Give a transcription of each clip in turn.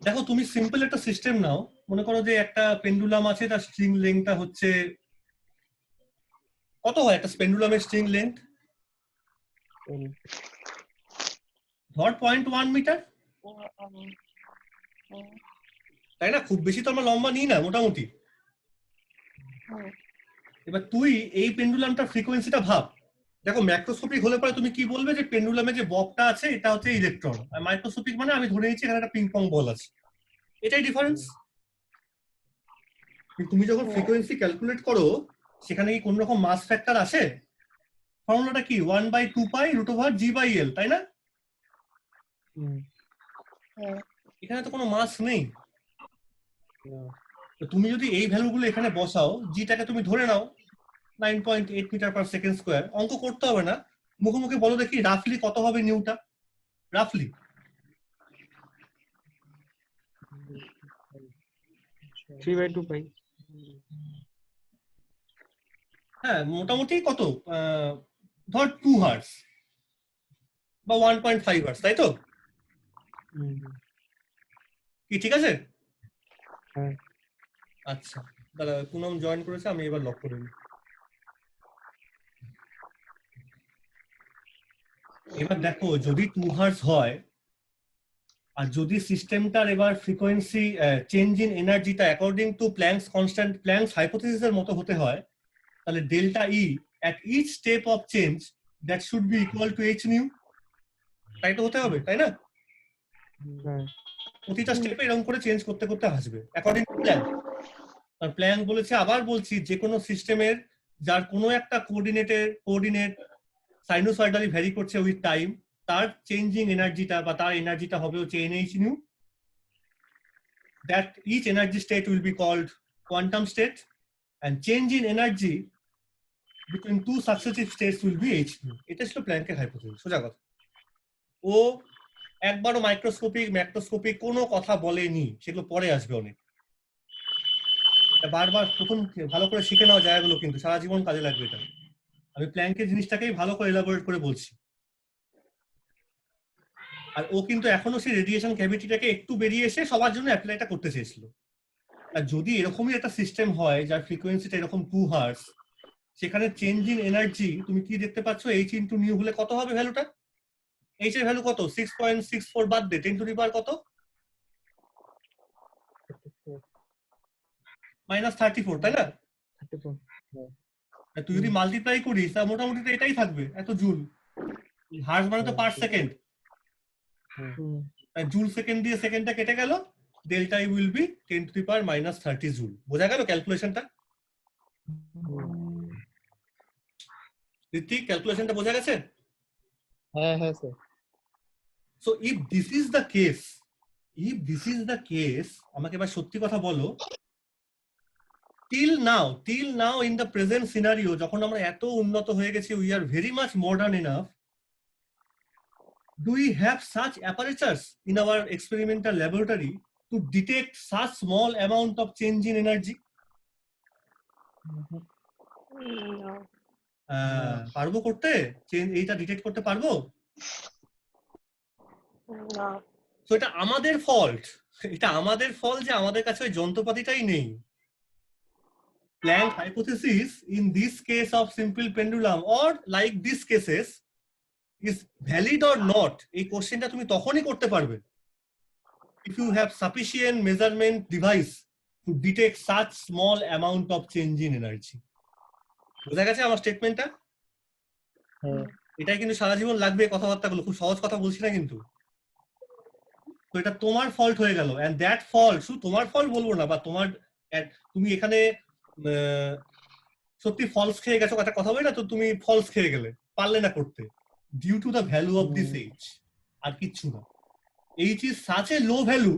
দেখো তুমি সিম্পল একটা সিস্টেম নাও, মনে করো যে একটা পেন্ডুলাম আছে, তার স্ট্রিং লেন্থটা হচ্ছে কত হয় একটা পেন্ডুলামের স্ট্রিং লেন্থ? ধর 0.1 মিটার, তাই না? খুব বেশি তো আমরা লম্বা নিই না, মোটামুটি। এবার তুই এই পেন্ডুলামটার ফ্রিকোয়েন্সিটা ভাব। দেখো ম্যাক্রোস্কোপিক হলে পরে তুমি কি বলবে যে পেন্ডুলামে যে ববটা আছে এটা হচ্ছে ইলেকট্রন, আর মাইক্রোস্কোপিক মানে আমি ধরে নিচ্ছি এখানে একটা পিং পং বল আছে, এটাই ডিফারেন্স। তুমি যখন ফ্রিকোয়েন্সি ক্যালকুলেট করো সেখানে কি কোন রকম মাস ফ্যাক্টর আসে? ফর্মুলাটা কি 1/2π√g/L, তাই না? এখানে তো কোনো মাস নেই। তুমি যদি এই ভ্যালুগুলো এখানে বসাও, জিটাকে তুমি ধরে নাও 9.8 মিটার পার সেকেন্ড স্কোয়ার, অঙ্ক করতে হবে না, মুখে মুখে বলো দেখি রাফলি কত হবে নিউটা, রাফলি। 3/2π। হ্যাঁ মোটামুটি কত, ধর 2 হার্টস বা 1.5 হার্টস, তাই তো? কি ঠিক আছে? হ্যাঁ। আচ্ছা দাদা পুনম জয়েন করেছে, আমি এবার লক করে নিই। এবার দেখো যদি 2 হার্টস হয় আর যদি সিস্টেমটার এবার ফ্রিকোয়েন্সি চেঞ্জ ইন এনার্জিটা according to Planck's constant, Planck's হাইপোথিসিসের মতো হতে হয়, তাহলে delta E at each step of change that should be equal to H nu, তাই তো হতে হবে, তাই না? প্রতিটা স্টেপে এরকম করে চেঞ্জ করতে করতে আসবে অ্যাকর্ডিং টু প্ল্যাঙ্ক। আর প্ল্যাঙ্ক বলেছে, আবার বলছি, যে কোনো সিস্টেমের যার কোনো একটা কোঅর্ডিনেট সাইনোসয়েডালি ভ্যারি করছে উইথ টাইম, তার চেঞ্জিং এনার্জিটা বা তার এনার্জিটা হবে হচ্ছে n h nu. That each energy state will be called quantum state, and change in energy between two successive states will be h nu. এটা ছিল প্ল্যাঙ্কের হাইপোথিসিস, সোজা কথা। ও একবারও মাইক্রোস্কোপিক ম্যাক্রোস্কোপিক কোনো কথা বলেনি, সেগুলো পরে আসবে অনেক। বারবার প্রথম ভালো করে শিখে নেওয়া জায়গাগুলো কিন্তু সারা জীবন কাজে লাগবে এটা। আমি প্ল্যাঙ্কের জিনিসটাকেই ভালো করে এলাবোরেট করে বলছি। আর ও কিন্তু এখনো সেই রেডিয়েশন ক্যাভিটিটাকে একটু বেরিয়ে এসে সবার জন্য অ্যাপ্লাইটা করতে চেয়েছিল। আর যদি এরকমই একটা সিস্টেম হয় যার ফ্রিকোয়েন্সিটা এরকম 2 হার্টস, সেখানে চেঞ্জ ইন এনার্জি তুমি কি দেখতে পাচ্ছ, এইচ ইন্টু নিউ হলে কত হবে ভ্যালুটা? এইচ এর ভ্যালু কত? 6.64 বাদ দে 10 টু দি পাওয়ার কত? -34, তাই না? তুই যদি মাল্টিপ্লাই করিস তা মোটামুটি তো এটাই থাকবে, এত জুল। হার্টস মানে তো পার সেকেন্ড, জুল সেকেন্ড দিয়ে সেকেন্ডটা কেটে গেল, delta E will be 10 to the power -30 joule. বোঝা গেল ক্যালকুলেশনটা? ঋত্বিক ক্যালকুলেশনটা বোঝা গেছে? হ্যাঁ হ্যাঁ sir. So if this is the case, আমাকে এবার সত্যি কথা বলো, till now in the present scenario, যখন আমরা এত উন্নত হয়ে গেছি, we are very much modern enough, do we have such apertures in our experimental laboratory to detect such small amount of change in energy? পারবো করতে? এইটা ডিটেক্ট করতে পারবো? তো এটা আমাদের ফল্ট, এটা আমাদের ফল্ট যে আমাদের কাছে ওই যন্ত্রপাতিটাই নেই। Planck hypothesis in this case of simple pendulum or like these cases is valid or not, এই কোশ্চেনটা তুমি তখনই করতে পারবে if you have sufficient measurement device to detect such small amount of change in energy. বোঝা গেছে আমার স্টেটমেন্টটা? এটাই কিন্তু সারা জীবন লাগবে কথাবার্তাগুলো, খুব সহজ কথা বলছি না কিন্তু। তো এটা তোমার ফল্ট হয়ে গেল, এন্ড দ্যাট ফল্ট, শুধু তোমার ফল্ট বলবো না, বা তোমার তুমি এখানে সত্যি ফলস খেয়ে গেছো, একটা কথা বলি না, তো তুমি ফলস খেয়ে গেলে, পারলে না করতে, due to the value of this H, আর কিচ্ছু না। H is such a low value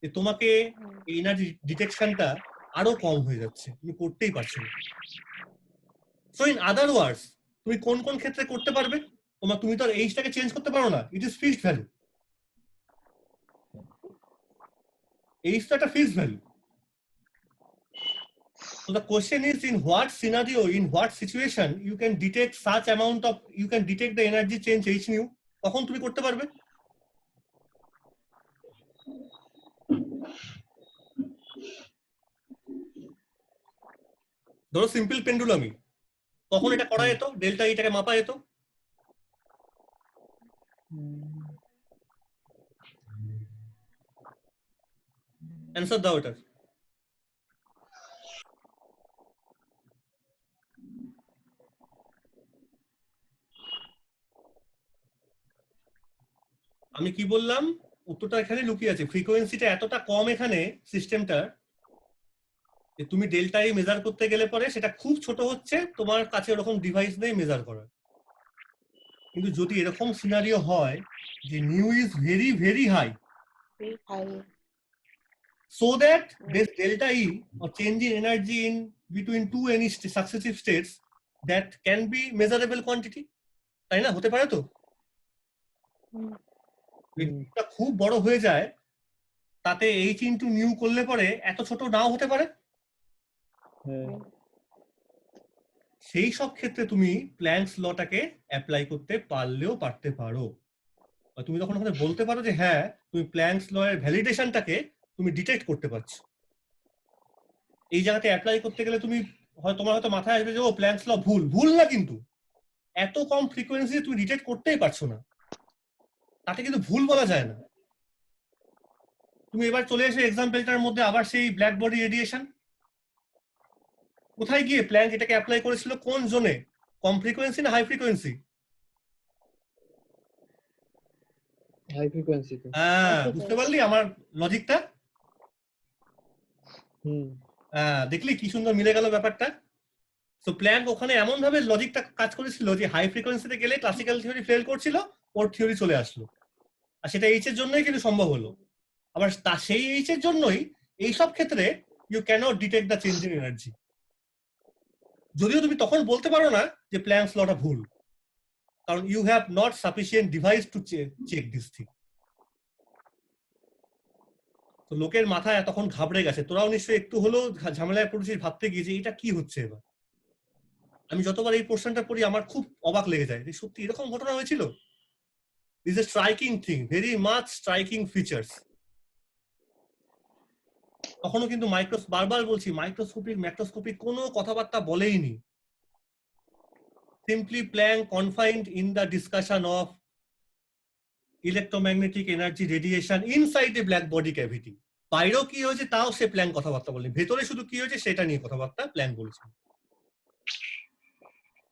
যে তোমাকে এনার্জি ডিটেকশনটা আরো কম হয়ে যাচ্ছে, তুমি করতেই পারছো না। সো ইন আদার ওয়ার্ডস, তুমি কোন কোন ক্ষেত্রে করতে পারবে? তুমি তো আর এইচটাকে চেঞ্জ করতে পারো না, it is fixed value. H তো একটা fixed value. So the question is, in what scenario, in what situation you can detect such amount of, you can detect the energy change h nu, তখন তুমি করতে পারবে। ধরো simple পেন্ডুলামই, কখন এটা করা যেত? ডেল্টা ইটাকে মাপা যেত? অ্যান্সার দাও এটার। আমি কি বললাম? উত্তরটা এখানে লুকিয়ে আছে। ফ্রিকোয়েন্সিটা এতটা কম এখানে সিস্টেমটার যে তুমি ডেল্টা ই মেজার করতে গেলে পরে সেটা খুব ছোট হচ্ছে, তোমার কাছে ওরকম ডিভাইস নেই মেজার করার। কিন্তু যদি এরকম সিনারিও হয় যে nu is very very high, so that this delta E or change in energy in between two any successive states that can be measurable quantity, তাই না? হতে পারে তো? এটা খুব বড় হয়ে যায়, তাতে h ইন্টু নিউ করলে পরে এত ছোট নাও হতে পারে। সেই সব ক্ষেত্রে তুমি প্ল্যাঙ্কস লটাকে অ্যাপ্লাই করতে পারলেও পারতে পারো। তুমি তখন ওখানে বলতে পারো যে হ্যাঁ, তুমি প্ল্যাঙ্কস ল এর ভ্যালিডেশনটাকে তুমি ডিটেক্ট করতে পারছো। এই জায়গাতে অ্যাপ্লাই করতে গেলে তুমি তোমার হয়তো মাথায় আসবে যে ও প্ল্যাঙ্কস ল ভুল। ভুল না, কিন্তু এত কম ফ্রিকোয়েন্সি তুমি ডিটেক্ট করতেই পারছো না, তাতে কিন্তু ভুল বলা যায় না। তুমি এবার চলে এসে এক্সাম্পলটার মধ্যে আবার সেই ব্ল্যাক বডি রেডিয়েশন, কোথায় গিয়ে প্ল্যাঙ্ক এটাকে অ্যাপ্লাই করেছিল? কোন জোনে? কম ফ্রিকোয়েন্সি না হাই ফ্রিকোয়েন্সি? High frequency. হ্যাঁ, বুঝতে পারলি আমার লজিকটা? দেখলি কি সুন্দর মিলে গেল ব্যাপারটা। তো প্ল্যাঙ্ক ওখানে এমন ভাবে লজিকটা কাজ করেছিল যে হাই ফ্রিকোয়েন্সিতে গেলে ক্লাসিক্যাল থিওরি ফেল করছিল, ওর থিওরি চলে আসলো। আর সেটা এইচ এর জন্যই কিন্তু সম্ভব হলো। আবার সেই এইচ এর জন্যই এইসব ক্ষেত্রে you cannot detect the change in energy, যদিও তুমি তখন বলতে পারো না যে প্ল্যাঙ্কস লটা ভুল, কারণ you have not sufficient device to check this thing. তো লোকের মাথায় তখন ঘাবড়ে গেছে। তোরাও নিশ্চয়ই একটু হলেও ঝামেলায় পড়েছিস, ভাবতে গিয়ে যে এটা কি হচ্ছে এবার। আমি যতবার এই পোর্শনটা পড়ি আমার খুব অবাক লেগে যায় যে সত্যি এরকম ঘটনা হয়েছিল। Is a striking thing, very much striking features. কখনো কিন্তু বারবার বলছি, মাইক্রোস্কোপিক ম্যাক্রোস্কোপিক কোনো কথাবার্তা বলেইনি। Simply Planck confined in the discussion of electromagnetic energy radiation inside a black body cavity. বাইরেও কি হয়েছে তাও সে প্ল্যাঙ্ক কথাবার্তা বলেনি, ভেতরে শুধু কি হয়েছে সেটা নিয়ে কথাবার্তা প্ল্যাঙ্ক বলেছে।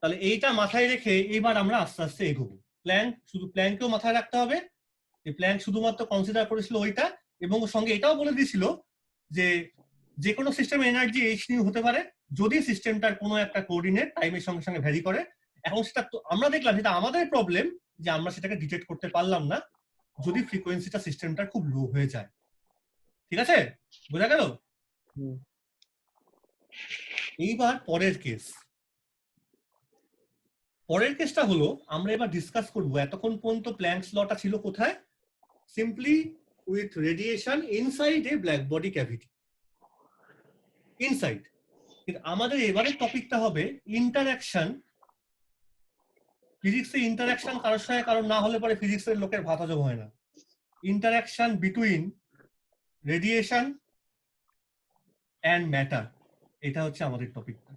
তাহলে এইটা মাথায় রেখে এবার আমরা আস্তে আস্তে এগোবো। প্ল্যাঙ্ককেও মাথায় রাখতে হবে। প্ল্যাঙ্ক শুধুমাত্র কনসিডার করেছিল ওইটা, এবং ওর সঙ্গে এটাও বলে দিয়েছিল যে কোনো সিস্টেমের এনার্জি এইচ নিউ হতে পারে যদি সিস্টেমটার কোনো একটা কোঅর্ডিনেট টাইমের সঙ্গে সঙ্গে ভ্যারি করে। এখন সেটা আমরা দেখলাম সেটা আমাদের প্রবলেম যে আমরা সেটাকে ডিটেক্ট করতে পারলাম না যদি ফ্রিকোয়েন্সিটা সিস্টেমটার খুব লো হয়ে যায়। ঠিক আছে, বোঝা গেল? এইবার পরের কেসটা হলো, আমরা এবার ডিসকাস করবো এতক্ষণ পর্যন্ত প্ল্যাঙ্কস লটা ছিল কোথায়? Simply with radiation inside a black body cavity, inside. কিন্তু আমাদের এবারের টপিকটা হবে ইন্টারঅ্যাকশন। ফিজিক্সে ইন্টারঅ্যাকশন কারোর সঙ্গে কারণ না হলে পরে ফিজিক্সের লোকের ভাত হজম হয় না। Interaction between radiation and matter, এটা হচ্ছে আমাদের টপিকটা।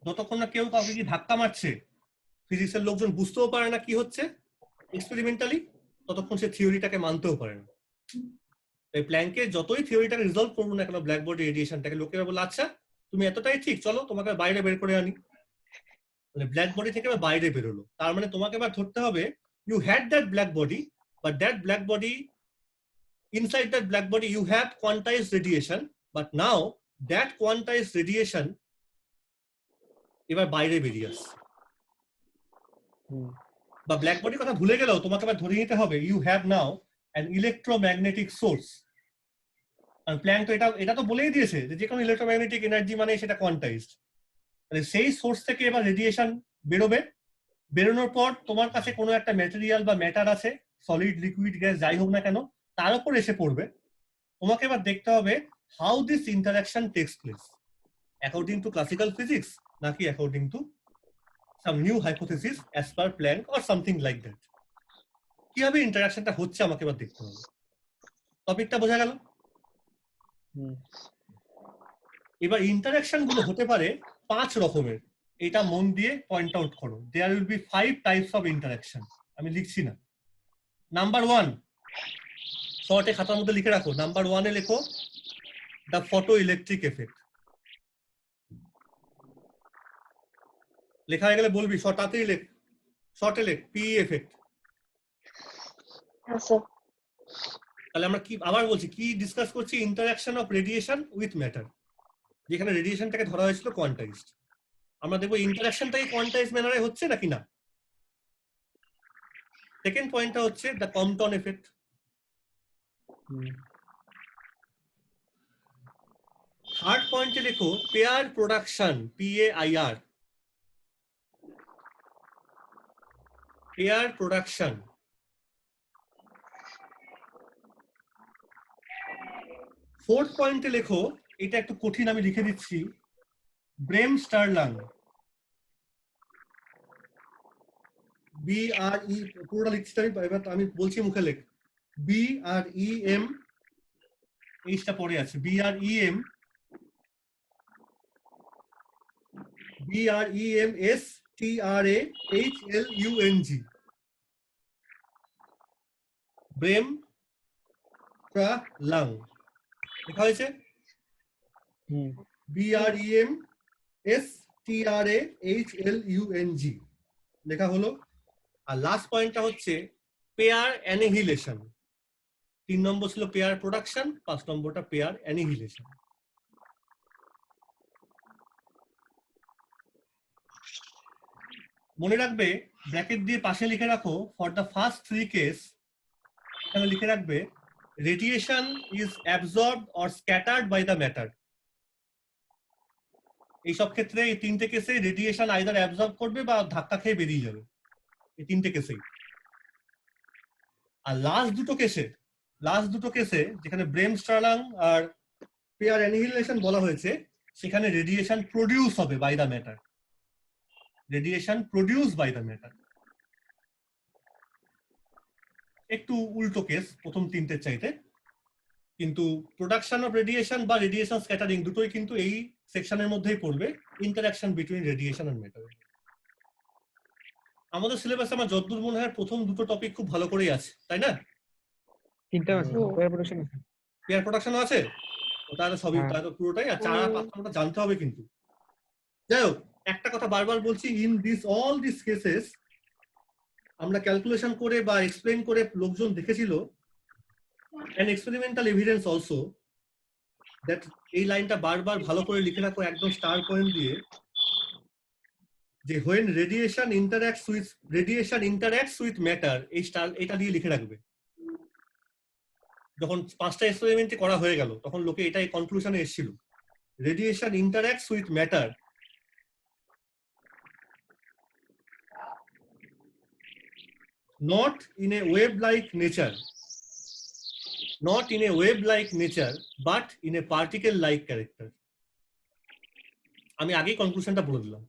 যতক্ষণ না কেউ কাউকে কি ধাক্কা মারছে, ফিজিক্সের লোকজন বুঝতেও পারে না কি হচ্ছে এক্সপেরিমেন্টালি, ততক্ষণ সে থিওরিটাকে মানতেও পারে না। তাই প্ল্যাঙ্কের যতই থিওরিটাকে রিজলভ করবো না কেন ব্ল্যাক বডি রেডিয়েশনটাকে, লোকেরা বলে আচ্ছা তুমি এতটাই ঠিক, চলো তোমাকে বাইরে বের করে আনি। মানে ব্ল্যাক বডি থেকে বাইরে বেরোলো, তার মানে তোমাকে এবার ধরতে হবে you had that black body, but that black body, inside that black body you have quantized radiation, but now that quantized radiation এবার বাইরে বেরিয়ে আসছে। বা ব্ল্যাক বডির কথা ভুলে গেলেও তোমাকে আবার ধরে নিতে হবে you have now an electromagnetic source. আর প্ল্যাঙ্ক তো এটা তো বলেই দিয়েছে যে কোনো ইলেকট্রোম্যাগনেটিক এনার্জি মানে সেটা কোয়ান্টাইজড। মানে সেই সোর্স থেকে এবার রেডিয়েশন বেরোবে, বেরোনোর পর তোমার কাছে কোনো একটা ম্যাটেরিয়াল বা ম্যাটার আছে, সলিড লিকুইড গ্যাস যাই হোক না কেন, তার উপর এসে পড়বে। তোমাকে এবার দেখতে হবে how this interaction takes place according to classical physics নাকি according to some new hypothesis as per Planck or something like that. কিভাবে ইন্টারঅ্যাকশনটা হচ্ছে আমাকে এবার দেখতে হবে। টপিকটা বোঝা গেল? এবার ইন্টারাকশন গুলো হতে পারে 5 রকমের, এটা মন দিয়ে পয়েন্ট আউট করো। There will be 5 types of interaction. আমি লিখছি না। নাম্বার 1, শর্টে খাতার মধ্যে লিখে রাখো। নাম্বার 1 এ লেখো দ্য ফটো ইলেকট্রিক এফেক্ট। লেখা হয়ে গেলে বলবি, শর্টাতেই লেখ, শর্টে লেখ পি এফেক্ট। হ্যাঁ স্যার। তাহলে আমরা কি আবার বলছি, কি ডিসকাস করছি? Interaction of radiation with matter, যেখানে রেডিয়েশনটাকে ধরা হয়েছিল কোয়ান্টাইজড। আমরা দেখবো ইন্টারাকশনটাই কোয়ান্টাইজ ম্যানারে হচ্ছে নাকি না। সেকেন্ড পয়েন্টটা হচ্ছে দ্য কম্পটন এফেক্ট। থার্ড পয়েন্টে লেখো pair production, PAIR, pair production. Fourth পয়েন্টে লেখো, এটা একটু কঠিন আমি লিখে দিচ্ছি, ব্রেম স্টারলাং, BRE, পুরোটা লিখছি আমি, এবার আমি বলছি মুখে লেখ, BREM, এইটা পরে আছে, BREM STRAHLUNG, ব্রেম স্টারলাং লেখা হয়েছে। BREM STRAHLUNG লেখা হলো। আর লাস্ট পয়েন্টটা হচ্ছে পেয়ার অ্যানিহিলেশন। 3 নম্বর ছিল পেয়ার প্রোডাকশন, 5 নম্বরটা পেয়ার অ্যানিহিলেশন। মনে রাখবে, ব্র্যাকেট দিয়ে পাশে লিখে রাখো ফর দ্য ফার্স্ট 3 কেস, এখানে লিখে রাখবে radiation is absorbed or scattered by the matter. এই সব ক্ষেত্রে এই 3টে কেসে রেডিয়েশন আইদার অ্যাবজর্ব করবে বা ধাক্কা খেয়ে বেরিয়ে যাবে, এই 3টে কেসেই। আর লাস্ট দুটো কেসে যেখানে ব্রেম স্টারলাং আর পেয়ার অ্যানিহিলেশন বলা হয়েছে, সেখানে রেডিয়েশন প্রডিউস হবে by the matter, radiation produce by the matter. একটু উল্টো কেস প্রথম 3টের চাইতে, কিন্তু প্রোডাকশন অফ রেডিয়েশন বা রেডিয়েশন স্ক্যাটারিং দুটোই কিন্তু এই সেকশনের মধ্যেই পড়বে, interaction between radiation and matter. আমাদের সিলেবাসে আমার যতদূর মনে হয় প্রথম দুটো টপিক খুব ভালো করেই আছে, তাই না? তিনটা আছে, পেয়ার প্রোডাকশন আছে, পেয়ার প্রোডাকশন আছে, তাহলে সবই, তাহলে পুরোটাই। আর 4 আর 5 নম্বরটা জানতে হবে কিন্তু। যাই হোক, একটা কথা বারবার বলছি, in this all this cases আমরা ক্যালকুলেশন করে বা এক্সপ্লেইন করে লোকজন দেখেছিল, an experimental evidence also, that এই লাইনটা বারবার ভালো করে লিখে রাখো একদম স্টার পয়েন্ট দিয়ে, যে when radiation interacts with matter, এই স্টার এটা দিয়ে লিখে রাখবে। যখন 5টা এক্সপেরিমেন্টে করা হয়ে গেল তখন লোকে এটাই কনক্লুশনে এসেছিল, radiation interacts with matter not in a wave-like nature, but in a particle-like character. আমি আগেই কনক্লুশনটা বলে দিলাম।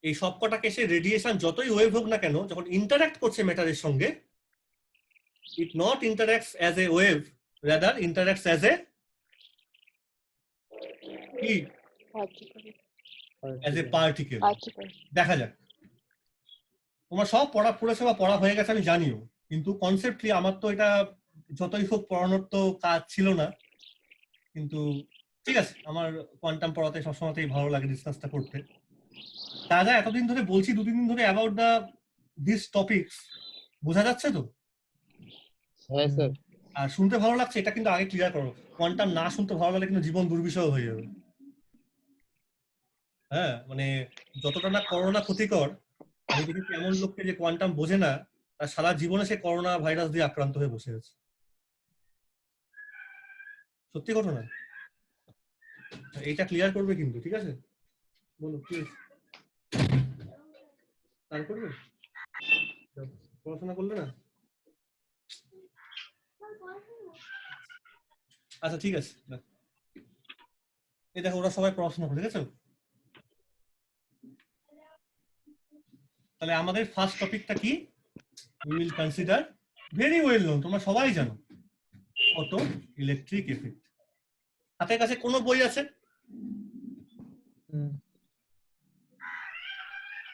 এই সবকটা কেসে রেডিয়েশন যতই ওয়েভ হোক না কেন, যখন ইন্টারঅ্যাক্ট করছে ম্যাটারের সঙ্গে, it not interacts as a wave, rather interacts as a particle. দেখা যাক, তোমার সব পড়েছে বা পড়া হয়ে গেছে আমি জানিও, কিন্তু কনসেপ্টলি আমার তো এটা যতই হোক পড়ানোর তো কাজ ছিল না, কিন্তু ঠিক আছে, আমার কোয়ান্টাম পড়াতে সবসময়তেই ভালো লাগে ডিসকাসটা করতে। দাদা এতদিন ধরে বলছি, 2-3 দিন ধরে অ্যাবাউট দ্য দিস টপিকস, বোঝা যাচ্ছে তো? হ্যাঁ স্যার। আর শুনতে ভালো লাগছে, এটা কিন্তু আগে ক্লিয়ার করো। কোয়ান্টাম না শুনতে ভালো লাগলে কিন্তু জীবন দুর্বিষহ হয়ে যাবে। হ্যাঁ, মানে যতটা না করোনা ক্ষতিকর, আমি দেখি এমন লোককে যে কোয়ান্টাম বোঝে না, তার সারা জীবনে সে করোনা ভাইরাস দিয়ে আক্রান্ত হয়ে বসে আছে। সত্যি ঘটনা, এইটা ক্লিয়ার করবে কিন্তু, ঠিক আছে? বলো প্লিজ। তার করবে, পড়াশোনা করলে না? আচ্ছা ঠিক আছে, এই দেখো ওরা সবাই পড়াশোনা করে, ঠিক আছে? তাহলে আমাদের ফার্স্ট টপিকটা কি? We will consider, very well known, তোমরা সবাই জানো, ফটো ইলেকট্রিক এফেক্ট। হাতের কাছে কোনো বই আছে?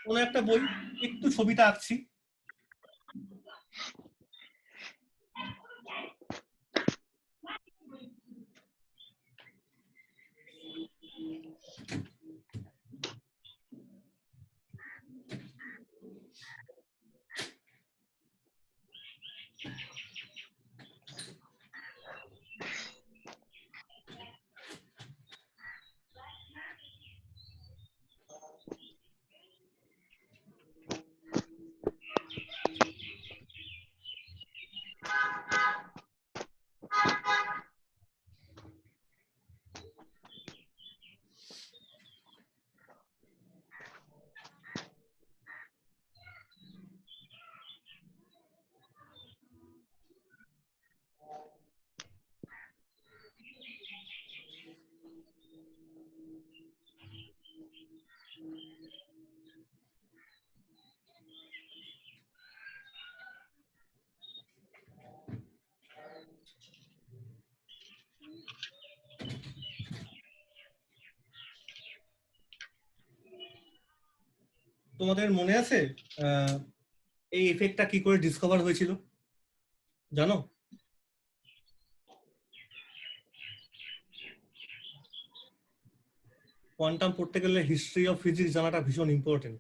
কোনো একটা বই, একটু ছবিটা আঁকছি। তোমাদের মনে আছে এই এফেক্টটা কি করে ডিসকভার হয়েছিল জানো? কোয়ান্টাম পড়তে গেলে হিস্ট্রি অফ ফিজিক্স জানাটা ভীষণ ইম্পর্টেন্ট।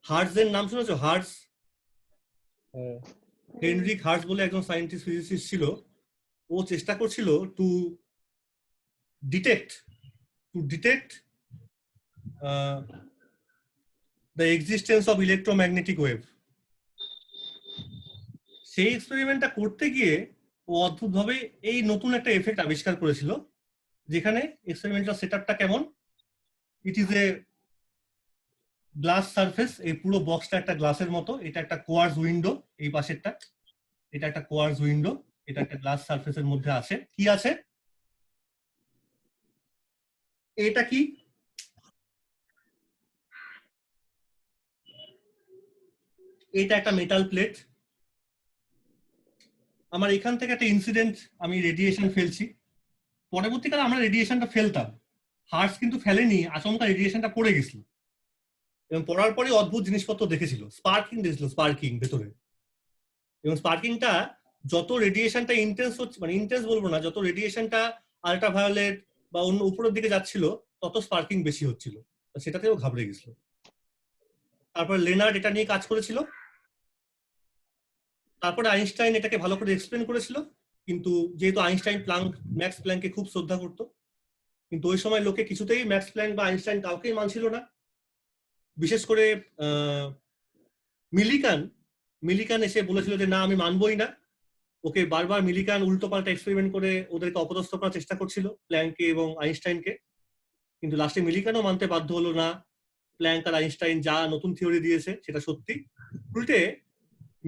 হার্টজের নাম শুনেছো? হার্টজ, হেনরিক হার্টজ বলে একজন সায়েন্টিস্ট ফিজিসিস্ট ছিল। ও চেষ্টা করছিল to detect the existence of electromagnetic wave. সেই এক্সপেরিমেন্টটা করতে গিয়ে ও অদ্ভুতভাবে এই নতুন একটা এফেক্ট আবিষ্কার করেছিল, যেখানে এক্সপেরিমেন্টাল সেটআপটা কেমন, it is a glass surface. এই পুরো বক্সটা একটা গ্লাসের মতো, এটা একটা কোয়ার্জ উইন্ডো, এই পাশেরটা এটা একটা কোয়ার্জ উইন্ডো, এটা একটা গ্লাস সারফেসের মধ্যে আছে। কি আছে এটা? কি এটা? একটা মেটাল প্লেট। আমার এখান থেকে একটা ইনসিডেন্ট, আমি রেডিয়েশন ফেলছি। পরবর্তীকালে আমরা রেডিয়েশনটা ফেলতাম, হার্টস কিন্তু ফেলেনি, আচমকা রেডিয়েশনটা পড়ে গেছিল এবং পড়ার পরে অদ্ভুত জিনিসপত্র দেখেছিল, স্পার্কিং দেখেছিল, স্পার্কিং ভেতরে। এবং স্পার্কিংটা যত রেডিয়েশনটা ইন্টেন্স হচ্ছে, মানে ইন্টেন্স বলবো না, যত রেডিয়েশনটা আল্ট্রাভায়োলেট বা অন্য উপরের দিকে যাচ্ছিল তত স্পার্কিং বেশি হচ্ছিল। সেটাতেও ঘাবড়ে গেছিল। তারপর লেনার্ড এটা নিয়ে কাজ করেছিল, তারপরে আইনস্টাইন এটাকে ভালো করে এক্সপ্লেন করেছিল। কিন্তু যেহেতু আইনস্টাইন ম্যাক্স প্ল্যাঙ্ককে খুব শ্রদ্ধা করতো, কিন্তু ওই সময় লোকে কিছুতেই ম্যাক্স প্ল্যাঙ্ক বা আইনস্টাইন কাউকেই মানছিল না। বিশেষ করে মিলিকান এসে বলেছিল যে না, আমি মানবই না। ওকে বারবার মিলিকান উল্টো পাল্টা এক্সপেরিমেন্ট করে ওদেরকে অপদস্থ করার চেষ্টা করছিল, প্ল্যাঙ্ককে এবং আইনস্টাইনকে। কিন্তু লাস্টে মিলিকানও মানতে বাধ্য হলো না প্ল্যাঙ্ক আর আইনস্টাইন যা নতুন থিওরি দিয়েছে সেটা সত্যি। উল্টে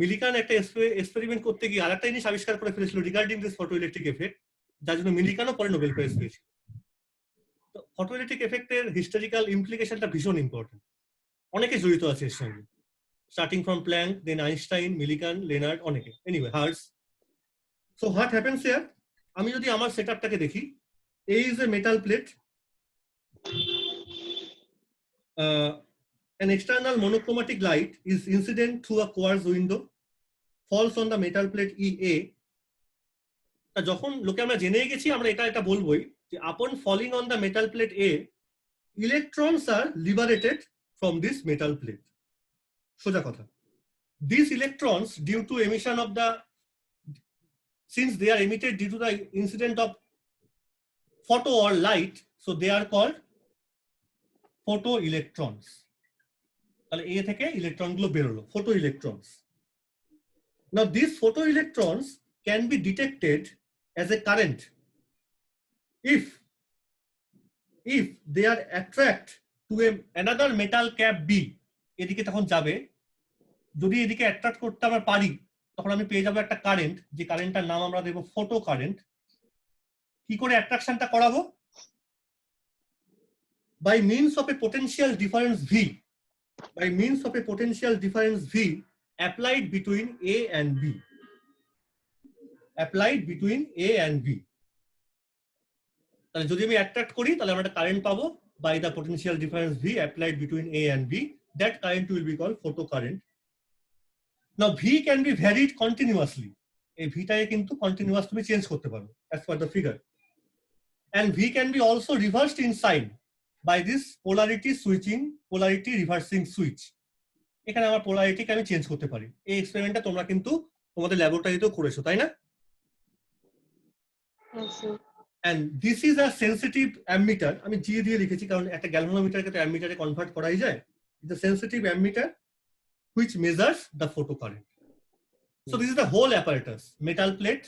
মিলিকান একটা এক্সপেরিমেন্ট করতে গিয়ে আর একটা জিনিস আবিষ্কার করে ফেলেছিল regarding this photo electric effect, যার জন্য মিলিকানও পরে নোবেল প্রাইজ পেয়েছিল। তো ফটো ইলেকট্রিক এফেক্টের হিস্টোরিক্যাল ইমপ্লিকেশনটা ভীষণ ইম্পর্টেন্ট, অনেকে জড়িত আছে এর সঙ্গে, starting from Planck, then Einstein, Millikan, Lenard, অনেকে। Anyway, Hertz. So what happens here, আমি যদি আমার সেটআপটাকে দেখি, এই is a metal plate, an external monochromatic light is incident through a quartz window, falls on the metal plate EA. যখন লোকে আমরা জেনে গেছি, আমরা এটা বলবোই যে upon falling on the metal plate A, electrons are liberated from this metal plate. সোজা কথা, these electrons, due to emission of the, since they are emitted due to the incident of photo or light, so they are called photoelectrons. তাহলে এ থেকে electron গুলো বেরোলো, photo electrons. Now these photoelectrons can be detected as a current if they are attract to another metal cap B. এদিকে তখন যাবে, যদি এদিকে attract করতে আমরা পারি তখন আমি পেয়ে যাবো একটা কারেন্ট, যে কারেন্টটার নাম আমরা দেবো ফটো কারেন্ট। কি করে অ্যাট্রাকশনটা করাবো? By means of a potential difference V by means of a potential difference V applied between A and B. Applied between A and B. তাহলে যদি আমি অ্যাট্রাক্ট করি তাহলে আমরা একটা কারেন্ট পাবো by the potential difference V applied between A and B. That current will be called photocurrent. Now V can be varied continuously. এই ভিটাকে কিন্তু কন্টিনিউয়াস তুমি চেঞ্জ করতে পারো as per the figure. And V can be also reversed in sign by this polarity reversing switch. এখানে আমার পোলারিটিকে আমি change করতে পারি। এই এক্সপেরিমেন্টটা তোমরা কিন্তু তোমাদের ল্যাবরেটরিতেও করেছো, তাই না? And this is a sensitive ammeter. আমি জি দিয়ে লিখেছি কারণ একটা গ্যালভানোমিটারকে তো অ্যামিটারে কনভার্ট করাই যায়। It's a sensitive ammeter which measures the photocurrent. So this is the whole apparatus. Metal plate,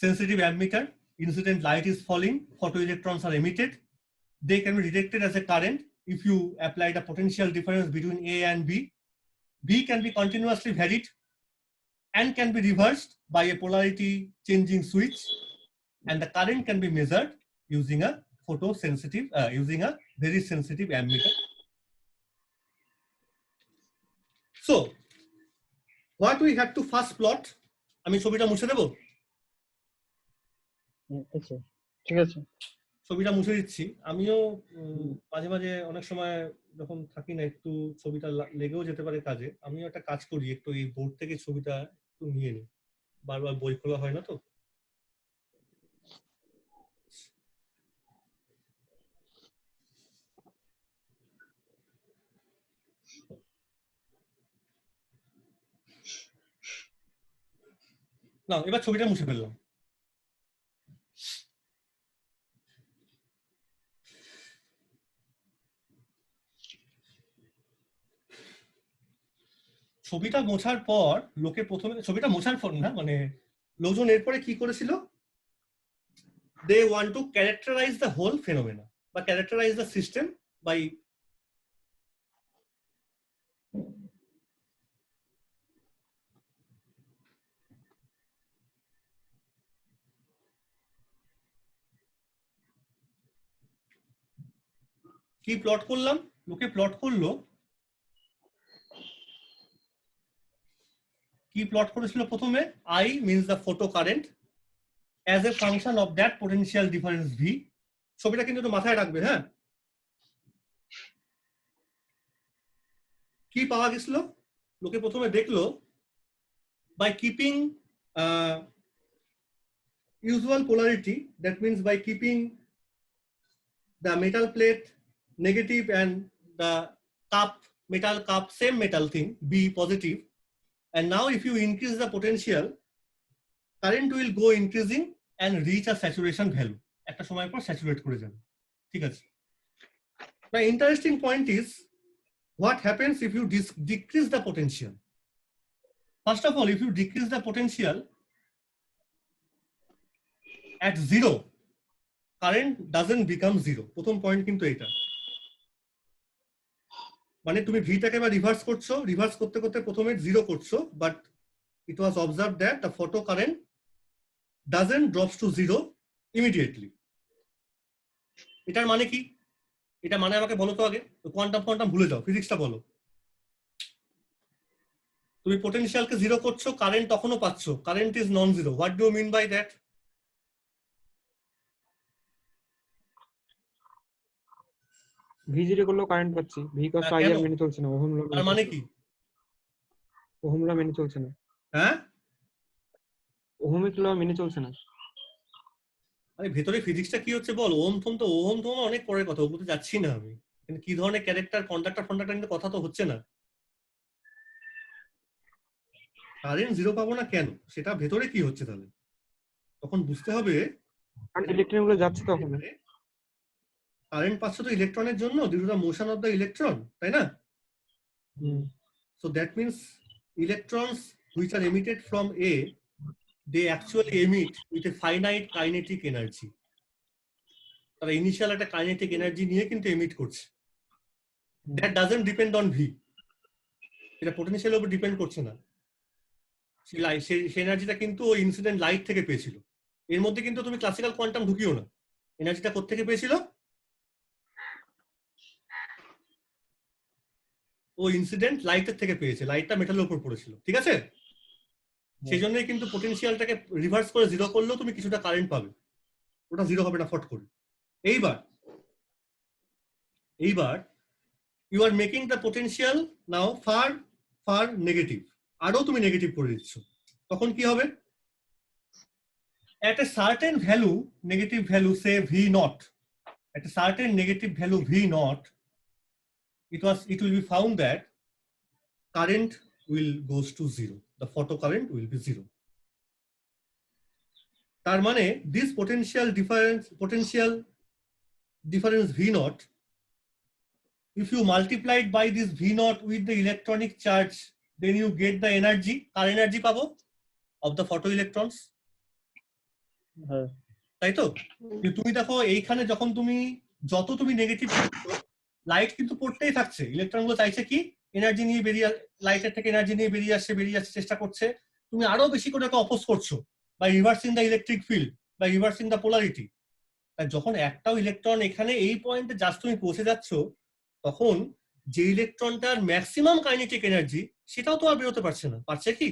sensitive ammeter, incident light is falling, photoelectrons are emitted. They can be detected as a current if you apply the potential difference between A and B. B can be continuously varied and can be reversed by a polarity changing switch, and the current can be measured using a using a very sensitive ammeter. So what we have to first plot, আমি ছবিটা মুছে দেব, আচ্ছা ঠিক আছে। ছবিটা মুছে দিচ্ছি। আমিও মাঝে মাঝে অনেক সময় যখন থাকি না একটু ছবিটা লেগেও যেতে পারে কাজে, আমিও একটা কাজ করি, একটু এই বোর্ড থেকে ছবিটা একটু নিয়ে নিই, বারবার বই খোলা হয় না তো। না, এবার ছবিটা মুছে ফেললাম। ছবিটা মোছার পর লোকে প্রথমে, ছবিটা মোছার পর না মানে লোকজন এরপরে কি করেছিল, they want to characterize the whole phenomena বা characterize the system by কি প্লট করলাম, লোকে প্লট করলো, কি প্লট করেছিল প্রথমে, I means the photocurrent as a function of that potential difference V. ছবিটা কিন্তু একটু মাথায় রাখবে, হ্যাঁ। কি পাওয়া গেছিল, লোকে প্রথমে দেখলো by keeping usual polarity, that means by keeping the metal plate negative and the cup, metal cup, same metal thing, B positive, and now if you increase the potential, current will go increasing and reach a saturation value. একটা সময় পর saturate করে যাবে, ঠিক আছে। The interesting point is what happens if you decrease the potential. First of all, if you decrease the potential at 0, current doesn't become 0. প্রথম point কিন্তু এটা, মানে তুমি ভিটাকে বা রিভার্স করছো, রিভার্স করতে করতে প্রথমে 0 করছো, but it was observed that the photocurrent doesn't drops to 0 immediately. এটার মানে কি, এটা মানে আমাকে বলো তো আগে, কোয়ান্টাম ভুলে যাও, ফিজিক্সটা বলো। তুমি পোটেনশিয়ালকে 0 করছো, কারেন্ট তখনও পাচ্ছ, current is non zero. What do you mean by that? V zero করলেও কারেন্ট পাচ্ছি, ভি কস আই আর মেনে চলছে না, ওহম ল তার মানে কি, ওহম ল মেনে চলছে না, হ্যাঁ ওহমিক ল মেনে চলছে না। আরে ভেতরে ফিজিক্সটা কি হচ্ছে বল, ওহম থম অনেক পরের কথা, ওগুলোতে যাচ্ছি না আমি, কিন্তু কি ধরনের ক্যারেক্টার, কন্ডাক্টর কিন্তু কথা তো হচ্ছে না। কারেন্ট 0 পাবো না কেন, সেটা ভেতরে কি হচ্ছে তাহলে তখন বুঝতে হবে। কারণ ইলেকট্রন গুলো যাচ্ছে তখন, কারেন্ট পাচ্ছ তো ইলেকট্রনের জন্য, due to the motion of the electron, তাই না? So that means electrons which are emitted from A, they actually emit with a finite kinetic energy. তারা ইনিশিয়াল একটা কাইনেটিক এনার্জি নিয়ে কিন্তু এমিট করছে। That doesn't depend on V. এটা পোটেনশিয়ালের উপর depend করছে না। সেই এনার্জিটা কিন্তু ওই ইনসিডেন্ট লাইট থেকে পেয়েছিল। এর মধ্যে কিন্তু তুমি ক্লাসিক্যাল কোয়ান্টাম ঢুকিও না। এনার্জিটা কোথা থেকে পেয়েছিল? ও ইনসিডেন্ট লাইটের থেকে পেয়েছে, লাইটটা মেটালের উপর পড়েছিল, ঠিক আছে? সেই জন্যই কিন্তু পোটেনশিয়ালটাকে রিভার্স করে জিরো করলেও তুমি কিছুটা কারেন্ট পাবে, ওটা জিরো হবে না ফট করে। এইবার you are making the potential now far far negative, আরো তুমি নেগেটিভ করে দিচ্ছ। তখন কি হবে? at a certain value, negative value, say V naught, at a certain negative value V naught, it will be found that current will goes to zero. The photocurrent will be zero. তার মানে this potential difference V naught, if you multiply it by this V naught with the electronic charge, then you get the energy, car energy পাবো? of the photoelectrons. তাই তো? তুমি দেখো এইখানে যখন তুমি যত তুমি নেগেটিভ লাইট কিন্তু পড়তেই থাকছে, ইলেকট্রন গুলো চাইছে কি এনার্জি নিয়ে বেরিয়ে, লাইটের থেকে এনার্জি নিয়ে বেরিয়ে আসছে চেষ্টা করছে, তুমি আরো বেশি করে ওকে অপোজ করছো by reversing the electric field, by reversing the polarity. যখন একটাও ইলেকট্রন এখানে এই পয়েন্টে জাস্ট তুমি পৌঁছে যাচ্ছ, তখন যে ইলেকট্রনটার ম্যাক্সিমাম কাইনেটিক এনার্জি সেটাও তো আর বেরোতে পারছে না, পারছে কি?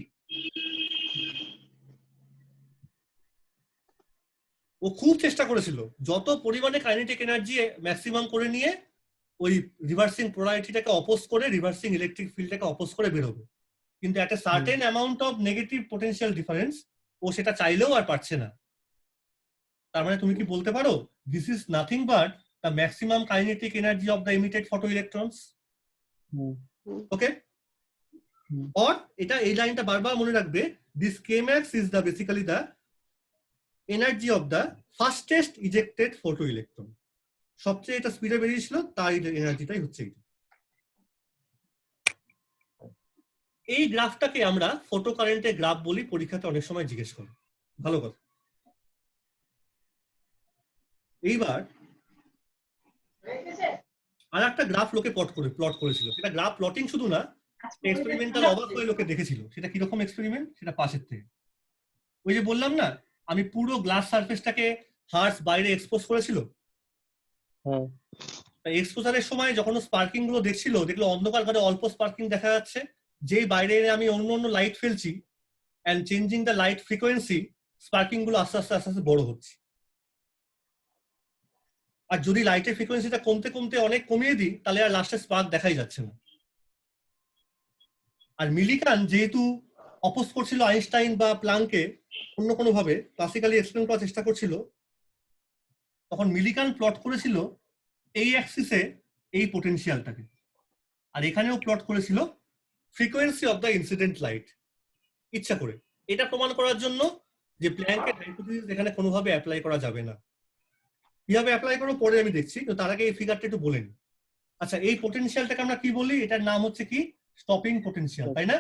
ও খুব চেষ্টা করেছিল যত পরিমাণে কাইনেটিক এনার্জি ম্যাক্সিমাম করে নিয়ে ওই রিভার্সিং পোলারিটিটাকে অপোজ করে, রিভার্সিং ইলেকট্রিক ফিল্ডটাকে অপোজ করে বেরোবে, কিন্তু একটা certain amount of negative potential difference ও সেটা চাইলেও আর পারছে না। তার মানে তুমি কি বলতে পারো this is nothing but the maximum kinetic energy of the emitted photo electrons? Okay, or এটা এই লাইনটা বারবার মনে রাখবে, this Kmax is the basically the energy of the fastest ejected photo electron. সবচেয়ে এটা স্পিডে বেরিয়েছিল তার এনার্জিটাই হচ্ছে এটা। এই গ্রাফটাকে আমরা ফটো কারেন্টের গ্রাফ বলি, পরীক্ষাতে অনেক সময় জিজ্ঞেস করে। ভালো কথা। এইবার আর একটা গ্রাফ লোকে প্লট করেছিল, সেটা গ্রাফ প্লটিং শুধু না, এক্সপেরিমেন্টাল অবাক হয়ে লোকে দেখেছিল। সেটা কিরকম এক্সপেরিমেন্ট? সেটা পাশের থেকে ওই যে বললাম না, আমি পুরো গ্লাস সারফেসটাকে হার্স বাইরে এক্সপোজ করেছিল, এক্সপোজারের সময় যখন স্পার্কিং গুলো দেখছিল, দেখলো অন্ধকার ঘরে অল্প স্পার্কিং দেখা যাচ্ছে, যেই বাইরে আমি অন্য লাইট ফেলছি and changing the light frequency, sparking গুলো আস্তে আস্তে বড় হচ্ছে। আর যদি লাইটের ফ্রিকোয়েন্সিটা কমতে অনেক কমিয়ে দিই, তাহলে আর লাস্টে স্পার্ক দেখাই যাচ্ছে না। আর মিলিকান যেহেতু অপোজ করছিল আইনস্টাইন বা প্লাঙ্ককে, অন্য কোনো ভাবে ক্লাসিক্যালি এক্সপ্লেন করার চেষ্টা করছিল, তখন মিলিকান প্লট করেছিল এই অ্যাক্সিসে এই পোটেনশিয়ালটাকে, আর এখানেও প্লট করেছিল frequency of the incident light, ইচ্ছা করে এটা প্রমাণ করার জন্য যে প্ল্যাঙ্কের হাইপোথিসিস এখানে কোনোভাবে অ্যাপ্লাই করা যাবে না। কিভাবে অ্যাপ্লাই করবো পরে আমি দেখছি, কিন্তু তার আগে এই ফিগারটা একটু বলে নিই। আচ্ছা, এই পোটেনশিয়ালটাকে আমরা কি বলি? এটার নাম হচ্ছে কি? স্টপিং পোটেনশিয়াল, তাই না?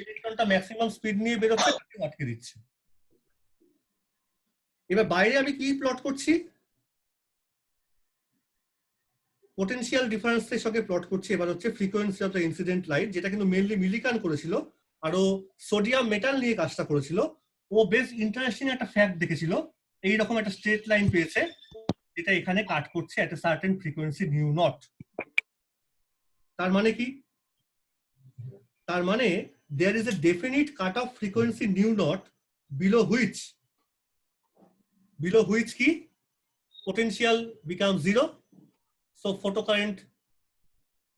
ইলেকট্রনটা ম্যাক্সিমাম স্পিড নিয়ে বেরোচ্ছে, তাকে আটকে দিচ্ছে। এবার বাইরে আমি কি প্লট করছি? পোটেনশিয়াল ডিফারেন্সের সঙ্গে প্লট করছি এবার হচ্ছে frequency of the incident light, যেটা কিন্তু মেইনলি মিলিকান করেছিল, আর ও সোডিয়াম মেটাল নিয়ে কাজটা করেছিল। ও বেশ ইন্টারেস্টিং একটা ফ্যাক্ট দেখেছিল, এইরকম একটা স্ট্রেট লাইন পেয়েছে যেটা এখানে কাট করছে at a certain frequency nu naught. তার মানে কি? তার মানে there is a definite cut-off frequency nu naught below which কি potential becomes zero, so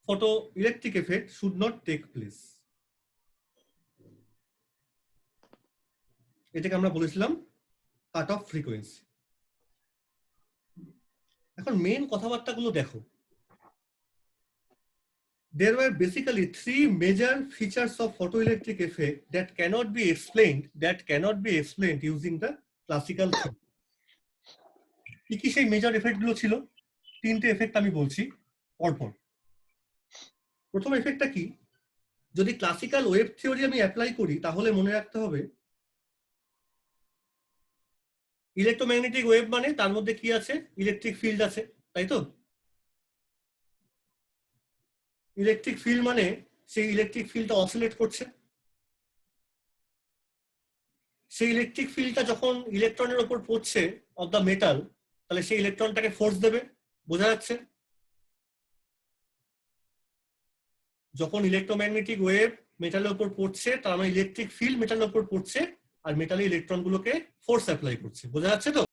photoelectric effect should not take place. এটাকে আমরা বলেছিলাম কাট অফ ফ্রিকোয়েন্সি। এখন মেইন কথাবার্তাগুলো দেখো। There were basically three major features of photoelectric effect that cannot be explained using the classical theory. কি সেই major effect গুলো ছিল? তিনটে এফেক্ট আমি বলছি পরপর। প্রথম এফেক্টটা কি? যদি ক্লাসিক্যাল ওয়েভ থিওরি আমি অ্যাপ্লাই করি, তাহলে মনে রাখতে হবে ইলেকট্রোম্যাগনেটিক ওয়েভ মানে তার মধ্যে কি আছে? ইলেকট্রিক ফিল্ড আছে, তাই তো? ইলেকট্রিক ফিল্ড মানে সেই ইলেকট্রিক ফিল্ডটা অসিলেট করছে। সেই ইলেকট্রিক ফিল্ডটা যখন ইলেকট্রনের উপর পড়ছে অফ দ্য মেটাল, তাহলে সেই ইলেকট্রনটাকে ফোর্স দেবে, বোঝা যাচ্ছে? যখন ইলেকট্রোম্যাগনেটিক ওয়েভ মেটালের উপর পড়ছে তার মানে ইলেকট্রিক ফিল্ড মেটালের উপর পড়ছে আর মেটালে ইলেকট্রন গুলোকে ফোর্স অ্যাপ্লাই করছে, বোঝা যাচ্ছে তো?